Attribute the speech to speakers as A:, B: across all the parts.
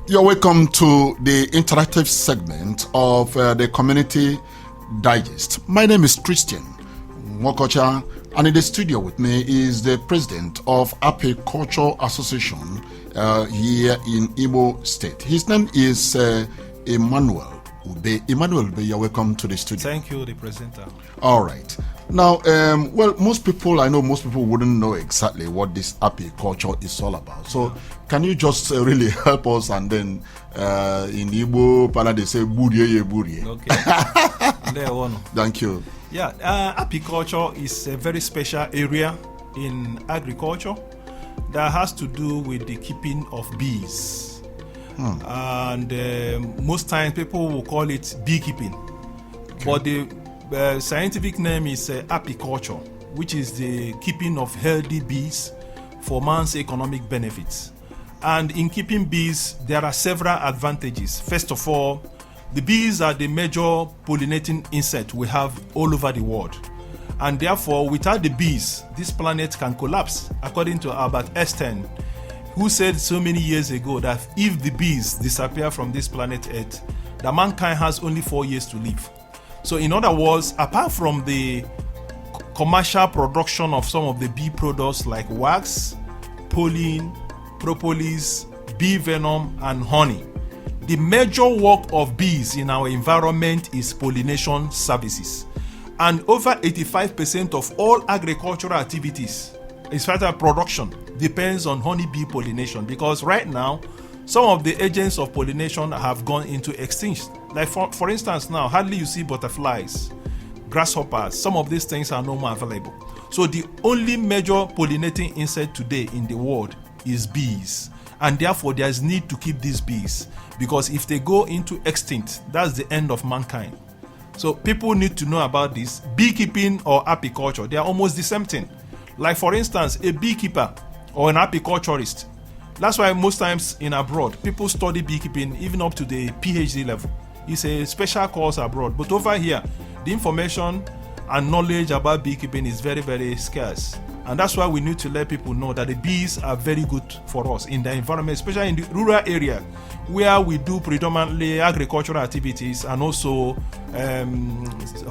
A: You're welcome to the interactive segment of the Community Digest. My name is Christian Nwokocha, and in the studio with me is the president of Apiculture Association here in Imo State. His name is Emmanuel Ube. Emmanuel Ube, you're welcome to the studio.
B: Thank you, the presenter.
A: All right. Now, most people wouldn't know exactly what this apiculture is all about. So, can you just really help us? And then in Igbo, they say "Buriye buriye."
B: Okay.
A: Thank you.
B: Yeah, apiculture is a very special area in agriculture that has to do with the keeping of bees. And most times people will call it beekeeping, but the scientific name is apiculture, which is the keeping of healthy bees for man's economic benefits. And in keeping bees, there are several advantages. First of all, the bees are the major pollinating insect we have all over the world. And therefore, without the bees, this planet can collapse, according to Albert Einstein, who said so many years ago that if the bees disappear from this planet Earth, that mankind has only 4 years to live. So in other words, apart from the commercial production of some of the bee products like wax, pollen, propolis, bee venom, and honey, the major work of bees in our environment is pollination services. And over 85% of all agricultural activities, in fact, production, depends on honeybee pollination, because right now, some of the agents of pollination have gone into extinction. Like for instance now, hardly you see butterflies, grasshoppers, some of these things are no more available. So the only major pollinating insect today in the world is bees. And therefore there is need to keep these bees, because if they go into extinct, that's the end of mankind. So people need to know about this. Beekeeping or apiculture, they are almost the same thing. Like for instance, a beekeeper or an apiculturist, that's why most times in abroad, people study beekeeping even up to the PhD level. It's a special course abroad. But over here, the information and knowledge about beekeeping is very, very scarce. And that's why we need to let people know that the bees are very good for us in the environment, especially in the rural area where we do predominantly agricultural activities and also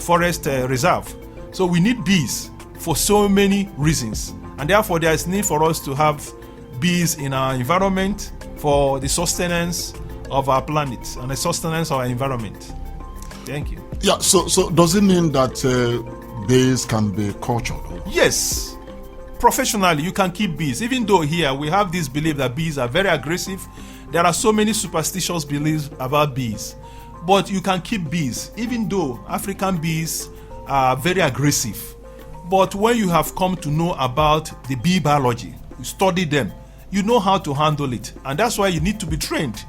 B: forest reserve. So we need bees for so many reasons. And therefore, there is need for us to have bees in our environment for the sustenance of our planet and the sustenance of our environment. Thank you.
A: Yeah, so does it mean that bees can be cultured?
B: Yes. Professionally, you can keep bees. Even though here we have this belief that bees are very aggressive, there are so many superstitious beliefs about bees. But you can keep bees, even though African bees are very aggressive. But when you have come to know about the bee biology, you study them, you know how to handle it. And that's why you need to be trained.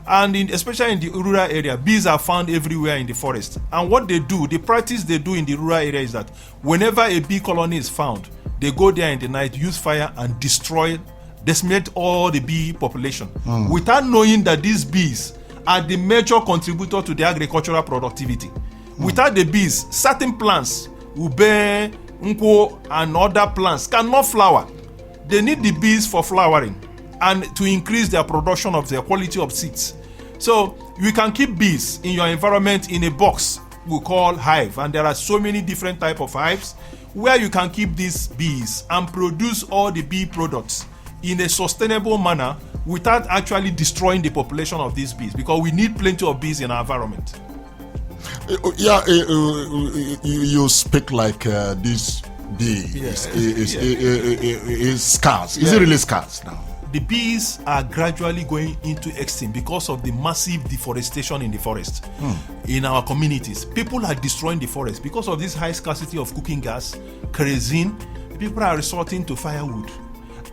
B: And especially in the rural area, bees are found everywhere in the forest. And what they do, the practice they do in the rural area is that whenever a bee colony is found, they go there in the night, use fire and decimate all the bee population, without knowing that these bees are the major contributor to the agricultural productivity. Without the bees, certain plants, ube, nkwo, and other plants cannot flower. They need the bees for flowering and to increase their production of their quality of seeds. So you can keep bees in your environment in a box we call hive, and there are so many different types of hives where you can keep these bees and produce all the bee products in a sustainable manner without actually destroying the population of these bees, because we need plenty of bees in our environment.
A: You speak like this bee is scarce. Is it really scarce now?
B: The bees are gradually going into extinct because of the massive deforestation in the forest. In our communities, people are destroying the forest because of this high scarcity of cooking gas, kerosene. People are resorting to firewood,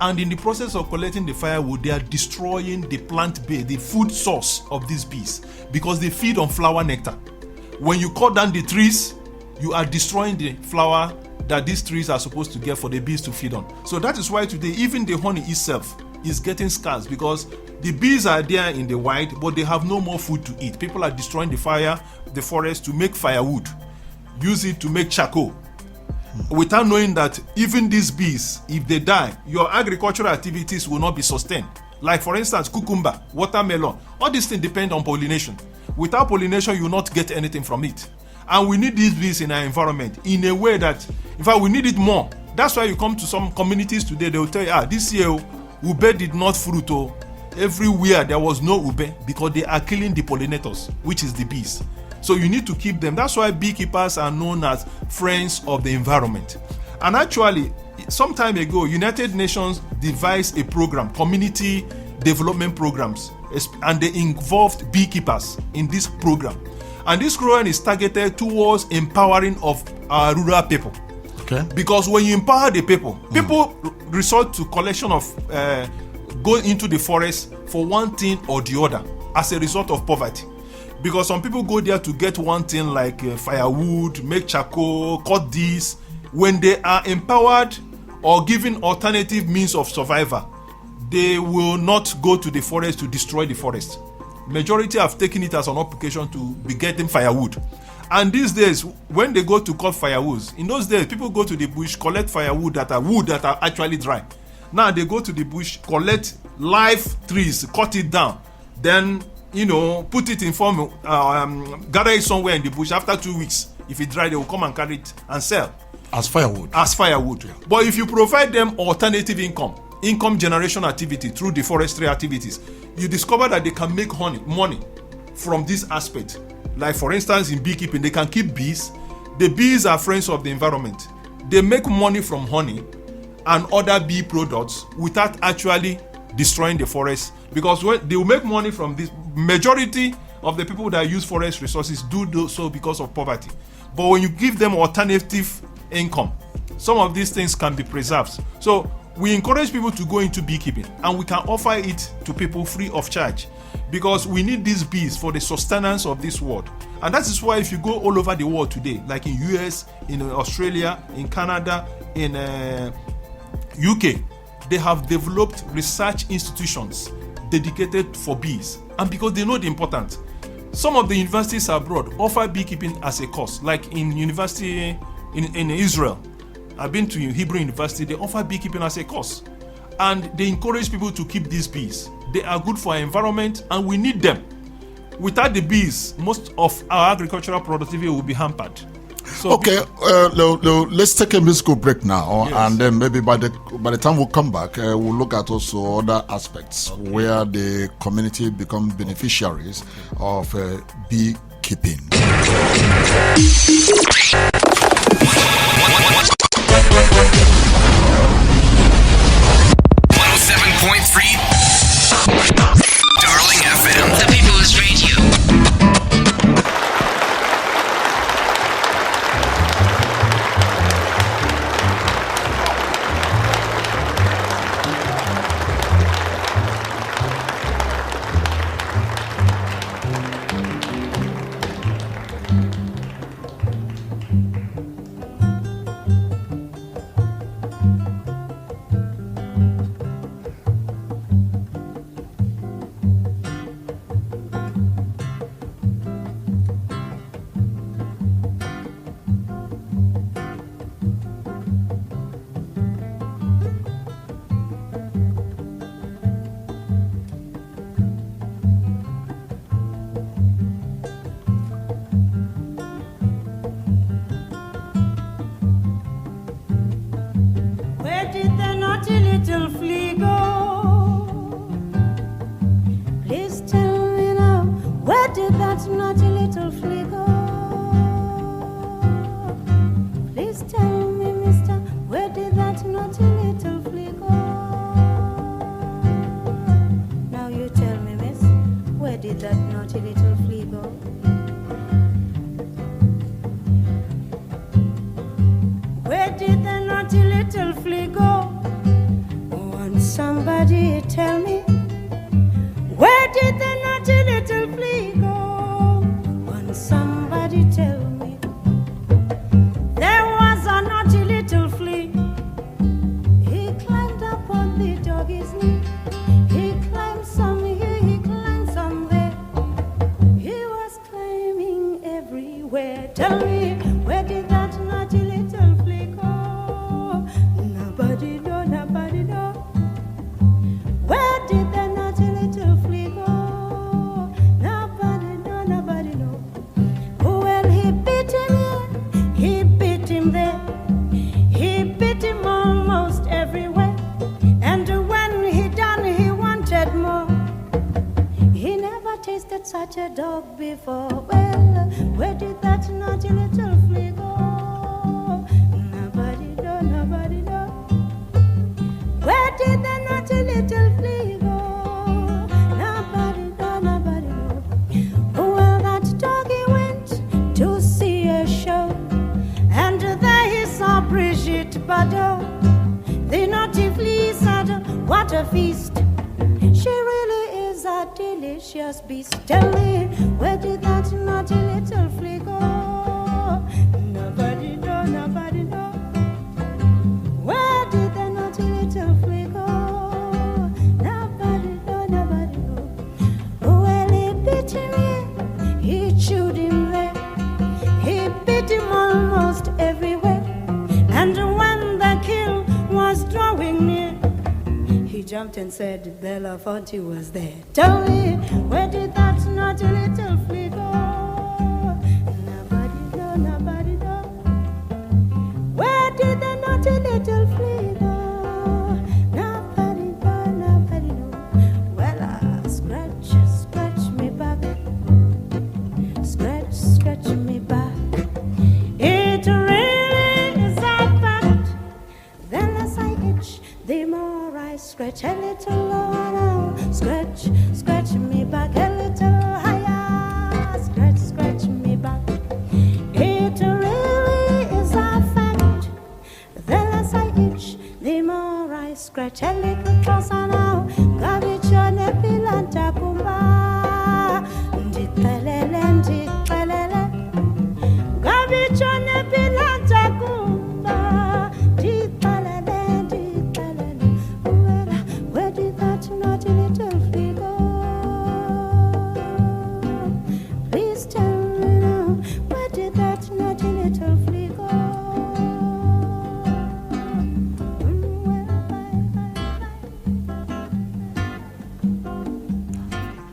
B: and in the process of collecting the firewood, they are destroying the plant base, the food source of these bees, because they feed on flower nectar. When you cut down the trees, you are destroying the flower that these trees are supposed to get for the bees to feed on. So that is why today even the honey itself is getting scarce, because the bees are there in the wild, but they have no more food to eat. People are destroying the forest to make firewood, use it to make charcoal, without knowing that even these bees, if they die, your agricultural activities will not be sustained. Like for instance, cucumber, watermelon, all these things depend on pollination. Without pollination, you will not get anything from it. And we need these bees in our environment in a way that, in fact, we need it more. That's why you come to some communities today, they will tell you, this year, ube did not fruit. Everywhere there was no ube because they are killing the pollinators, which is the bees. So you need to keep them. That's why beekeepers are known as friends of the environment. And actually, some time ago, United Nations devised a program, community development programs, and they involved beekeepers in this program. And this program is targeted towards empowering of our rural people.
A: Okay.
B: Because when you empower the people, people resort to collection of, go into the forest for one thing or the other as a result of poverty. Because some people go there to get one thing like firewood, make charcoal, cut this. When they are empowered or given alternative means of survival, they will not go to the forest to destroy the forest. Majority have taken it as an occasion to be getting firewood. And these days, when they go to cut firewood, in those days, people go to the bush, collect firewood that are actually dry. Now they go to the bush, collect live trees, cut it down, then put it in form, gather it somewhere in the bush. After 2 weeks, if it dry, they will come and carry it and sell
A: as firewood.
B: Yeah. But if you provide them alternative income generation activity through the forestry activities, you discover that they can make money from this aspect. Like for instance, in beekeeping, they can keep bees. The bees are friends of the environment. They make money from honey and other bee products without actually destroying the forest, because when they will make money from this, majority of the people that use forest resources do so because of poverty. But when you give them alternative income, some of these things can be preserved. So we encourage people to go into beekeeping, and we can offer it to people free of charge, because we need these bees for the sustenance of this world. And that is why if you go all over the world today, like in US, in Australia, in Canada, in UK, they have developed research institutions dedicated for bees, and because they know the importance. Some of the universities abroad offer beekeeping as a course, like in university in Israel. I've been to Hebrew University, they offer beekeeping as a course, and they encourage people to keep these bees. They are good for our environment, and we need them. Without the bees, most of our agricultural productivity will be hampered. So
A: okay, let's take a musical break now, yes. And then maybe by the time we come back, we'll look at also other aspects where the community become beneficiaries of beekeeping.
C: Darling FM, the People's Radio.
D: tasted such a dog before. Well, where did that naughty little flea go? Nobody know, nobody know. Where did the naughty little flea go? Nobody know, nobody know. Well, that doggy went to see a show, and there he saw Brigitte Bardot. The naughty flea said, what a feast. She really is a delicious beast. Tell me, where did that naughty little flea go? Nobody know, nobody know. Where did the naughty little flea go? Nobody know, nobody know. Well, he bit him here, he chewed him there, he bit him almost everywhere. And when the kill was drawing near, he jumped and said Belafonte was there. Tell me, where did that naughty little flea go? Nobody know, nobody know. Where did the naughty little flea go? Nobody know, nobody know. Well, scratch, scratch me back. Scratch, scratch me back. It really is a fact. The less I itch, the more I scratch a little lower now. Scratch, scratch me back a little higher. Scratch, scratch me back. It really is a fact. The less I itch, the more I scratch a little closer now. Gabichone pilanta kumba. Ndikelele, ndikelele. Gabichone pilanta kumba. Ndikelele, ndikelele. Well, where did that naughty little flea go? Please tell me now, where did that naughty little flea go?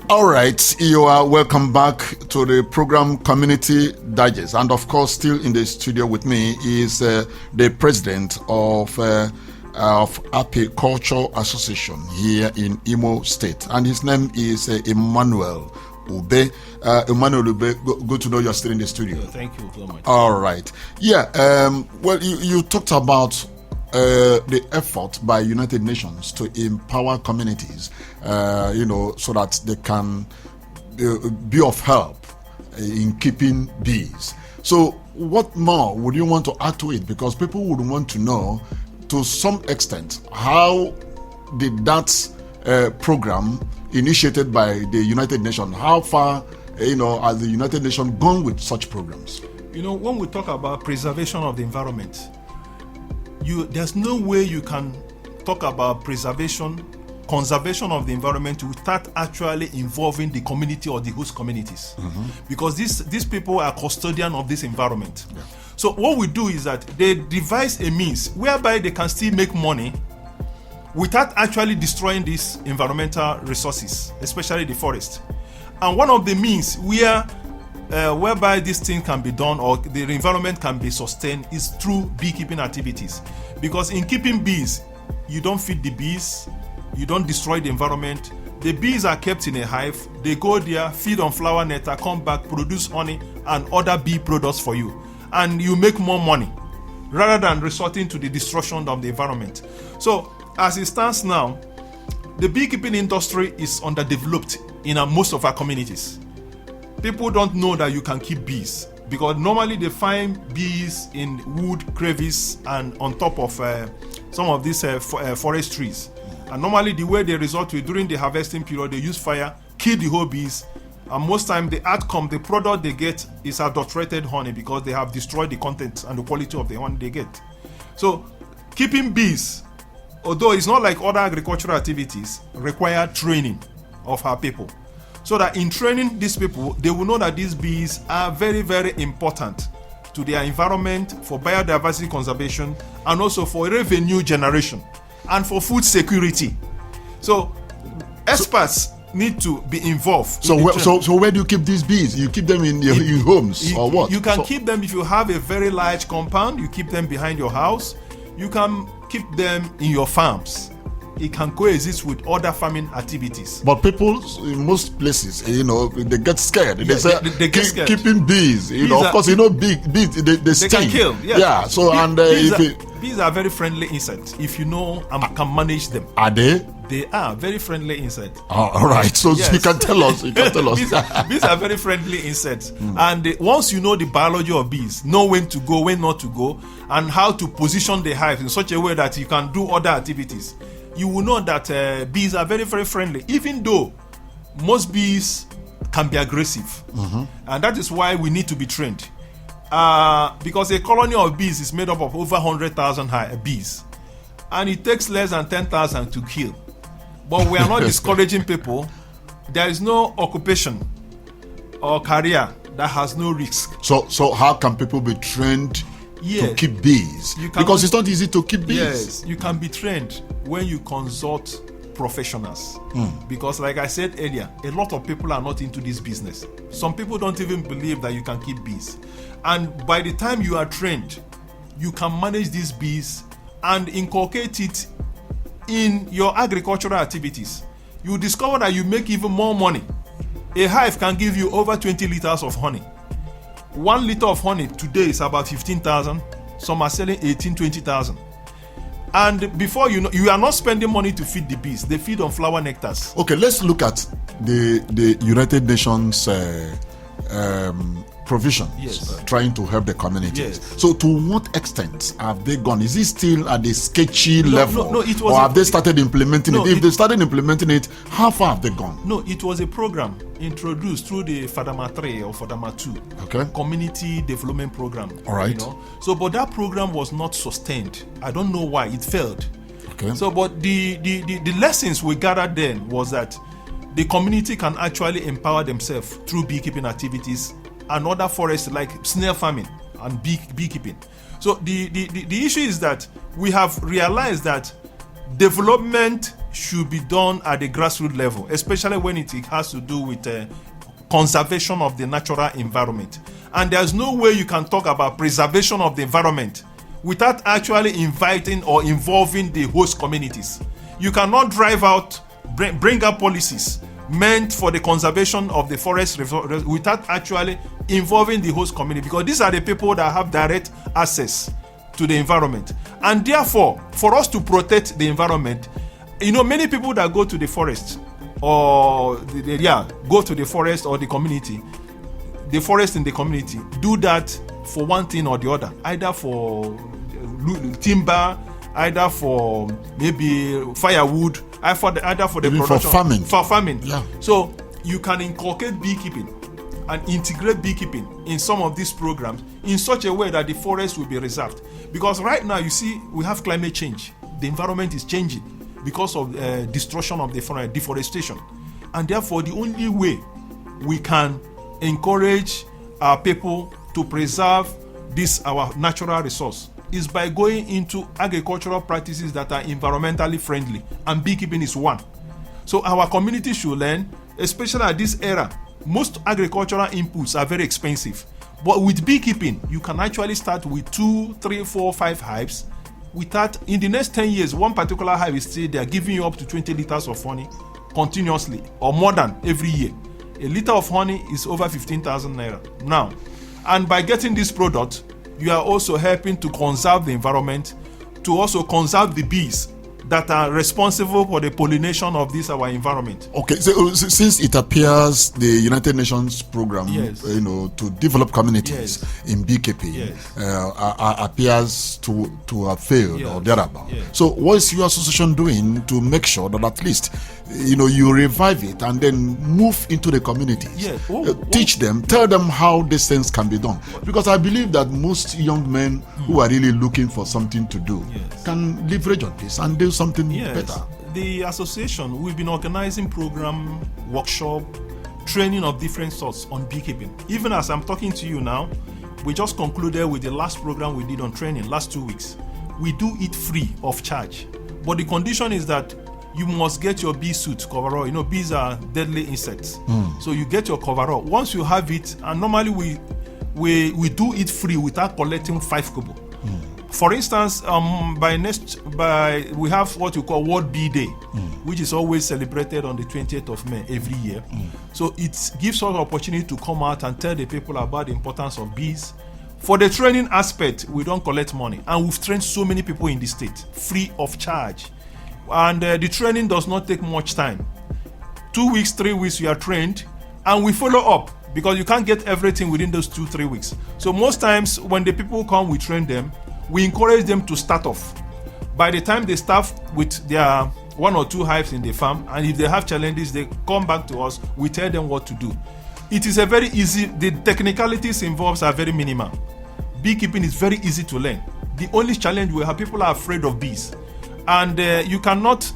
A: All right, you are welcome back to the program Community Digest. And of course, still in the studio with me is the president of Apiculture Association here in Imo State. And his name is Emmanuel Ube. Emmanuel Ube, good to know you're still in the studio.
B: Thank you so much.
A: All right. Yeah, well, you talked about the effort by United Nations to empower communities, so that they can be of help in keeping bees. So what more would you want to add to it? Because people would want to know, to some extent, how did that program initiated by the United Nations, how far, has the United Nations gone with such programs?
B: When we talk about preservation of the environment, there's no way you can talk about conservation of the environment without actually involving the community or the host communities. Because these people are custodian of this environment. Yeah. So what we do is that they devise a means whereby they can still make money without actually destroying these environmental resources, especially the forest. And one of the means whereby this thing can be done or the environment can be sustained is through beekeeping activities. Because in keeping bees, you don't feed the bees, you don't destroy the environment. The bees are kept in a hive, they go there, feed on flower nectar, come back, produce honey and other bee products for you. And you make more money rather than resorting to the destruction of the environment. So as it stands now, the beekeeping industry is underdeveloped in most of our communities. People don't know that you can keep bees because normally they find bees in wood crevice and on top of some of these forest trees. And normally the way they resort to it during the harvesting period, they use fire, kill the whole bees. And most time the outcome, the product they get is adulterated honey because they have destroyed the content and the quality of the honey they get. So keeping bees, although it's not like other agricultural activities, require training of our people. So that in training these people, they will know that these bees are very, very important to their environment, for biodiversity conservation, and also for revenue generation, and for food security. So experts need to be involved.
A: So where do you keep these bees? You keep them in your homes or what?
B: You can keep them if you have a very large compound. You keep them behind your house. You can keep them in your farms. it can coexist with other farming activities.
A: But people in most places, they get scared. They say
B: they get scared.
A: Keeping bees.
B: Bees
A: of
B: are-
A: course, bees they sting.
B: They can kill. Yes.
A: Yeah. So
B: bees are very friendly insects if you know and can manage them.
A: are they?
B: They are very friendly insects.
A: All right. So
B: Yes.
A: you can tell us.
B: Bees are very friendly insects, and once you know the biology of bees, know when to go, when not to go, and how to position the hive in such a way that you can do other activities, you will know that bees are very, very friendly, even though most bees can be aggressive. And that is why we need to be trained. Because a colony of bees is made up of over 100,000 bees, and it takes less than 10,000 to kill. But we are not discouraging people. There is no occupation or career that has no risk.
A: So how can people be trained to
B: Yes.
A: keep bees?
B: You cannot-
A: Because it's not easy to keep bees.
B: Yes, you can be trained when you consult professionals. Because like I said earlier, a lot of people are not into this business. Some people don't even believe that you can keep bees. And by the time you are trained, you can manage these bees and inculcate it in your agricultural activities. You discover that you make even more money. A hive can give you over 20 liters of honey. 1 liter of honey today is about 15,000. Some are selling 18, 20,000. And before you know, you are not spending money to feed the bees. They feed on flower nectars.
A: Okay, let's look at the United Nations provisions
B: Yes.
A: trying to help the communities.
B: Yes.
A: So to what extent have they gone? Is it still at the sketchy level?
B: no, it was
A: or
B: a-
A: have they started implementing
B: No,
A: it? If
B: it-
A: they started implementing it, how far have they gone?
B: No, it was a program introduced through the Fadama 3 or Fadama 2
A: Okay.
B: community development program.
A: All right.
B: So, but that program was not sustained. I don't know why it failed.
A: Okay.
B: So, but the lessons we gathered then was that the community can actually empower themselves through beekeeping activities and other forests like snail farming and beekeeping. So the issue is that we have realized that development should be done at the grassroots level, especially when it has to do with conservation of the natural environment. And there's no way you can talk about preservation of the environment without actually inviting or involving the host communities. You cannot drive out, bring up policies meant for the conservation of the forest without actually involving the host community, because these are the people that have direct access to the environment. And therefore, for us to protect the environment, many people that go to the forest or go to the forest or the community, the forest in the community, do that for one thing or the other, either for timber, either for maybe firewood, either for the
A: Even for
B: production,
A: farming.
B: For farming.
A: Yeah.
B: So you can inculcate beekeeping and integrate beekeeping in some of these programs in such a way that the forest will be reserved. Because right now, you see, we have climate change. The environment is changing because of destruction of the forest, deforestation. And therefore, the only way we can encourage our people to preserve this, our natural resource, is by going into agricultural practices that are environmentally friendly, and beekeeping is one. So our community should learn, especially at this era. Most agricultural inputs are very expensive, but with beekeeping, you can actually start with 2, 3, 4, 5 hives. Without, in the next 10 years, one particular hive is still they are giving you up to 20 liters of honey continuously, or more than every year. A liter of honey is over 15,000 naira now. And by getting this product, you are also helping to conserve the environment, to also conserve the bees that are responsible for the pollination of this our environment.
A: Okay, so since it appears the United Nations program,
B: Yes.
A: to develop communities in beekeeping,
B: Yes.
A: appears to have failed or
B: Yes.
A: thereabout.
B: Yes.
A: So, what is your association doing to make sure that at least you revive it and then move into the communities?
B: Yes.
A: Teach them, tell them how these things can be done. Because I believe that most young men who are really looking for something to do
B: Yes.
A: can leverage on this and do something
B: Yes,
A: better.
B: the association, we've been organizing program, workshop, training of different sorts on beekeeping. Even as I'm talking to you now, we just concluded with the last program we did on training last 2 weeks. We do it free of charge, but the condition is that you must get your bee suit coverall. Bees are deadly insects, so you get your coverall. Once you have it, and normally we do it free without collecting 5 kobo. For instance, we have what you call World Bee Day, which is always celebrated on the 20th of May every year. So it gives us opportunity to come out and tell the people about the importance of bees. For the training aspect, we don't collect money, and we've trained so many people in the state free of charge. And the training does not take much time. 2 weeks, 3 weeks, you are trained, and we follow up because you can't get everything within those 2-3 weeks. So most times when the people come, we train them. We encourage them to start off. By the time they start with their 1 or 2 hives in the farm, and if they have challenges, they come back to us. We tell them what to do. It is a very easy. The technicalities involved are very minimal. Beekeeping is very easy to learn. The only challenge we have, people are afraid of bees. And you cannot,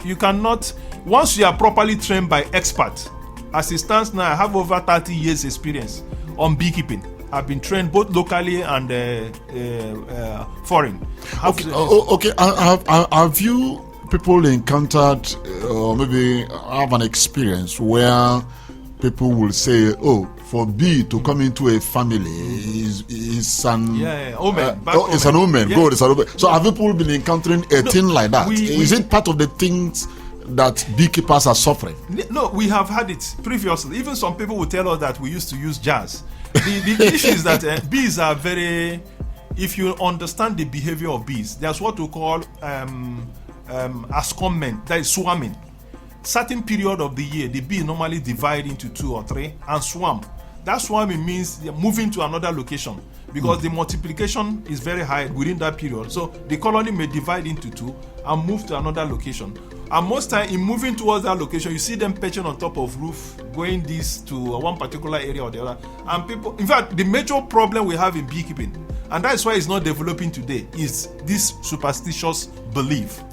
B: once you are properly trained by experts, as it stands now, I have over 30 years experience on beekeeping. I've been trained both locally and foreign.
A: Okay. Have you people encountered or maybe have an experience where people will say, oh, for bee to come into a family is an
B: omen.
A: It's an omen.
B: Yes.
A: Good, it's an omen. So have people been encountering a thing like that? Is it part of the things that beekeepers are suffering?
B: No, we have had it previously. Even some people will tell us that we used to use jazz. The issue is that bees are very. If you understand the behavior of bees, there's what we call ascombment, that is swarming. Certain period of the year, the bee normally divide into 2 or 3 and swarm. That swarming means they're moving to another location because the multiplication is very high within that period. So the colony may divide into 2 and move to another location. And most time in moving towards that location, you see them perching on top of roof, going this to one particular area or the other. And people, in fact, the major problem we have in beekeeping, and that's why it's not developing today, is this superstitious belief.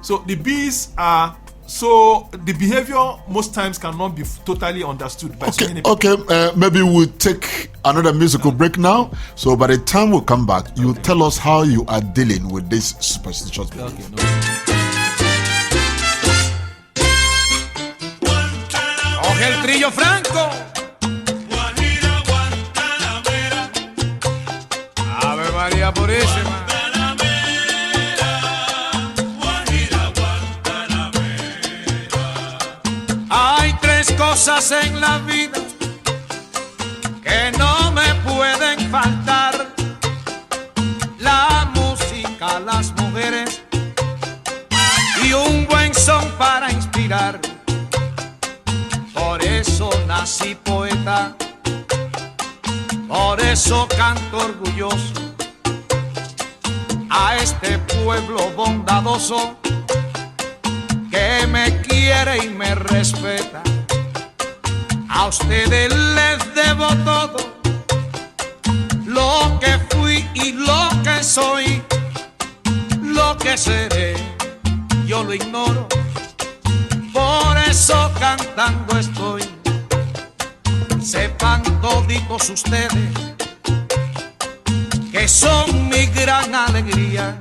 B: So the bees are. So the behavior most times cannot be totally understood by so many people.
A: Okay, maybe we'll take another musical break now. So by the time we come back, you'll tell us how you are dealing with this superstitious belief.
B: Okay,
E: Coge el trillo franco. Ave María Purísima. Cosas en la vida que no me pueden faltar: la música, las mujeres y un buen son para inspirar. Por eso nací poeta, por eso canto orgulloso a este pueblo bondadoso que me quiere y me respeta. A ustedes les debo todo, lo que fui y lo que soy, lo que seré, yo lo ignoro, por eso cantando estoy. Sepan toditos ustedes que son mi gran alegría,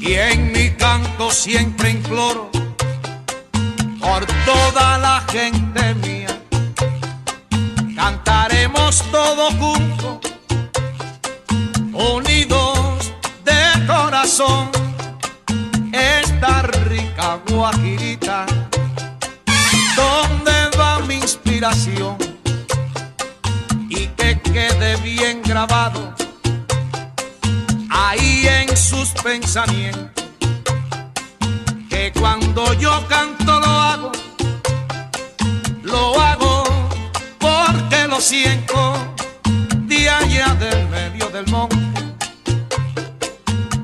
E: y en mi canto siempre imploro por toda la gente mía. Cantaremos todos juntos, unidos de corazón, esta rica guajirita. ¿Dónde va mi inspiración? Y que quede bien grabado ahí en sus pensamientos, que cuando yo canto lo hago porque lo siento de allá del medio del monte.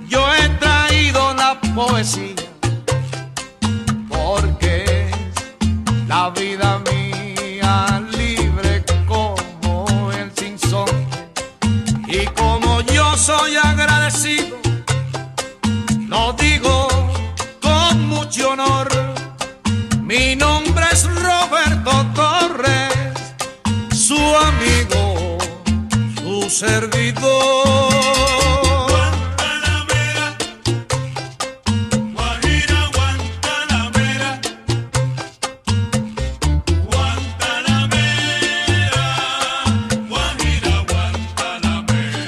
E: Yo he traído la poesía porque es la vida mía, libre como el sinsonte. Y como yo soy agradecido, lo digo con mucho honor. Mi nombre es Roberto Torres, su amigo, su servidor.
F: Guantanamera, Guajira, Guantanamera, Guantanamera, Guajira, Guantanamera.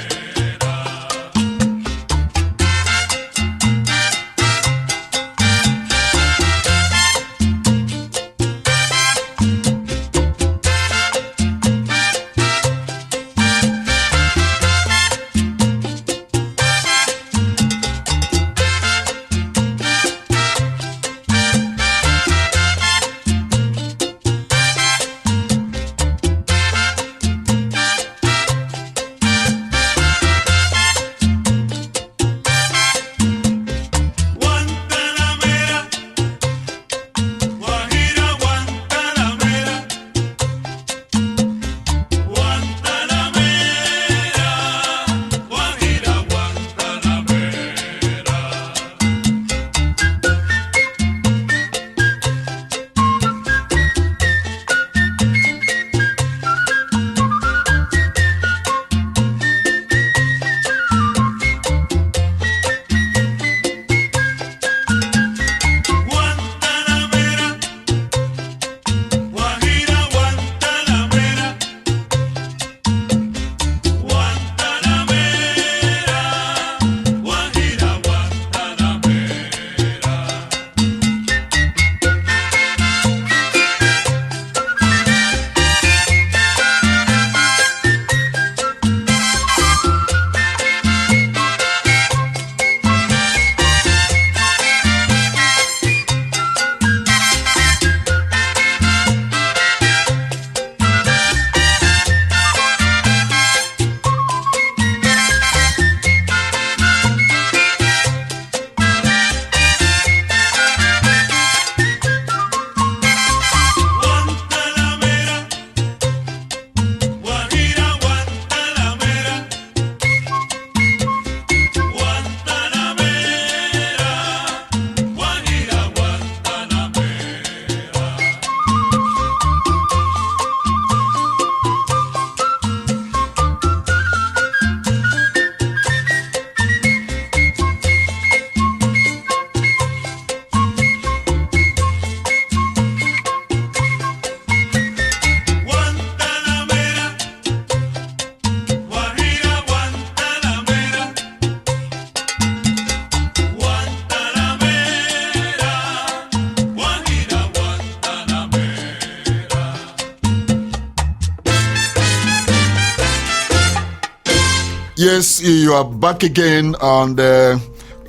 A: Yes, you are back again on the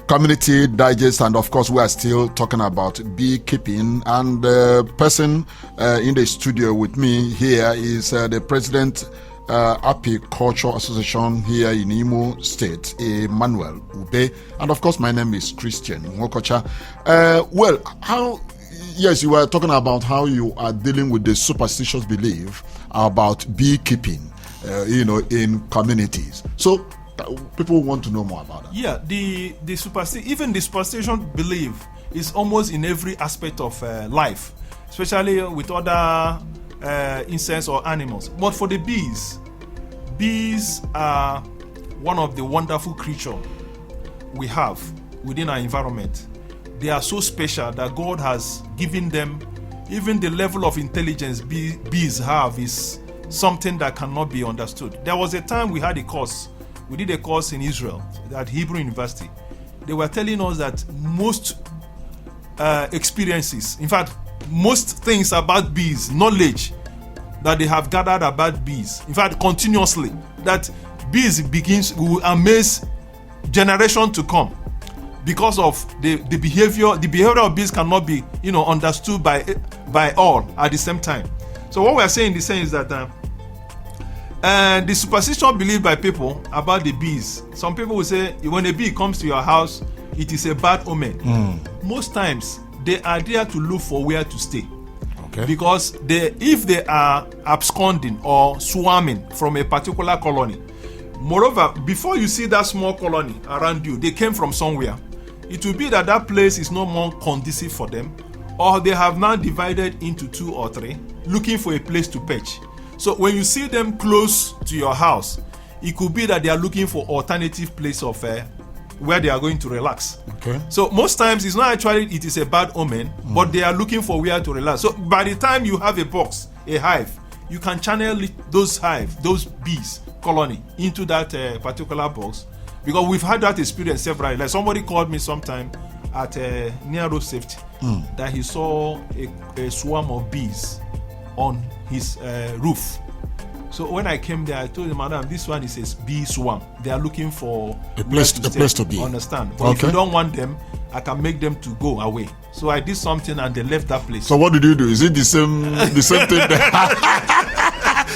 A: Community Digest, and of course we are still talking about beekeeping, and the person in the studio with me here is the president Apiculture Association here in Imo State, Emmanuel Ube, and of course my name is Christian Nwokocha. Yes, you were talking about how you are dealing with the superstitious belief about beekeeping, in communities. So people want to know more about that.
B: Yeah, the superstition belief is almost in every aspect of life, especially with other insects or animals. But for the bees are one of the wonderful creatures we have within our environment. They are so special that God has given them, even the level of intelligence bees have is something that cannot be understood. There was a time we did a course in Israel at Hebrew University. They were telling us that most experiences, in fact, most things about bees, knowledge that they have gathered about bees, in fact, continuously, that bees will amaze generation to come. Because of the behavior of bees cannot be understood by all at the same time. So what we are saying is that the superstition belief by people about the bees. Some people will say when a bee comes to your house, it is a bad omen. Most times they are there to look for where to stay. Okay. Because if they are absconding or swarming from a particular colony, moreover, before you see that small colony around you, they came from somewhere. It will be that place is no more conducive for them, or they have now divided into 2 or 3, looking for a place to perch. So when you see them close to your house, it could be that they are looking for alternative place of where they are going to relax. Okay. So most times it's not actually it is a bad omen, but they are looking for where to relax. So by the time you have a hive, you can channel those bees colony into that particular box. Because we've had that experience several. Like somebody called me sometime at near road safety that he saw a swarm of bees on his roof. So when I came there, I told him, "Madam, this one is a bee swarm. They are looking for
A: a place to be.
B: Understand? But if you don't want them, I can make them to go away." So I did something, and they left that place.
A: So what did you do? Is it the same thing?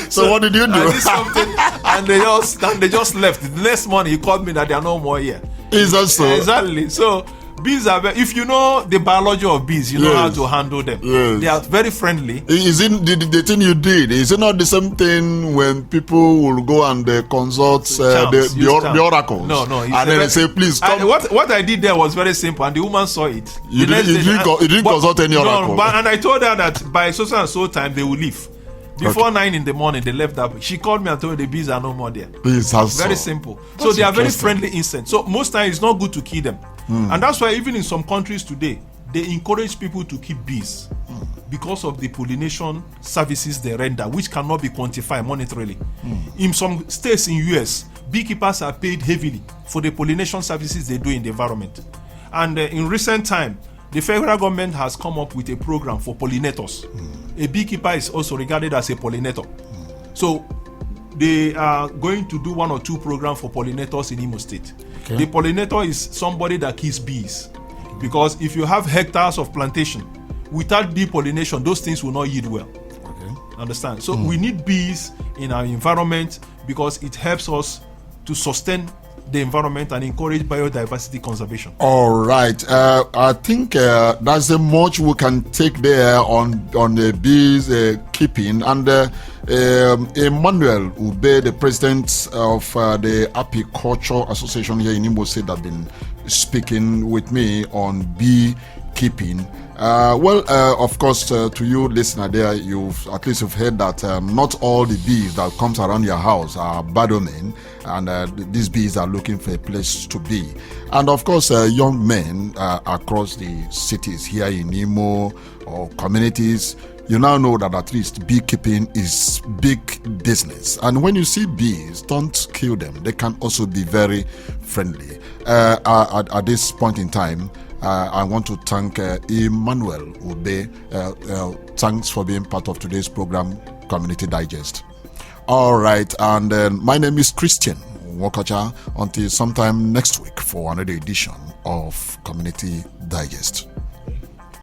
A: So what did you do?
B: I did something, and they just left. The next morning, he called me that they are no more here.
A: Is that so?
B: Exactly. So bees are if you know the biology of bees, you know how to handle them. Yes. They are very friendly.
A: Is it the thing you did? Is it not the same thing when people will go and consult the oracles?
B: No.
A: And then they say, "Please come."
B: What I did there was very simple, and the woman saw it.
A: You didn't consult any oracle.
B: No, and I told her that by so and so time they will leave. Before 9 in the morning, they left that. She called me and told me the bees are no more there. Very simple. So they are very friendly insects. So most times it's not good to kill them. And that's why even in some countries today, they encourage people to keep bees because of the pollination services they render, which cannot be quantified monetarily. In some states in US, beekeepers are paid heavily for the pollination services they do in the environment. And in recent time, the federal government has come up with a program for pollinators. A beekeeper is also regarded as a pollinator. So they are going to do 1 or 2 programs for pollinators in Imo State. Okay. The pollinator is somebody that kills bees. Because if you have hectares of plantation, without bee pollination, those things will not yield well. Okay. Understand? So we need bees in our environment because it helps us to sustain the environment and encourage biodiversity conservation.
A: All right. I think that's the much we can take there on the bees keeping. And Emmanuel Ube, the president of the Apiculture Association here in Imo State, have been speaking with me on bee keeping. Of course, to you listener there, you've heard that not all the bees that comes around your house are bad omen, and these bees are looking for a place to be. And of course, young men across the cities here in Imo or communities, you now know that at least beekeeping is big business. And when you see bees, don't kill them. They can also be very friendly. At this point in time, I want to thank Emmanuel Ube. Thanks for being part of today's program, Community Digest. All right, and my name is Christian Wokocha. Until sometime next week for another edition of Community Digest.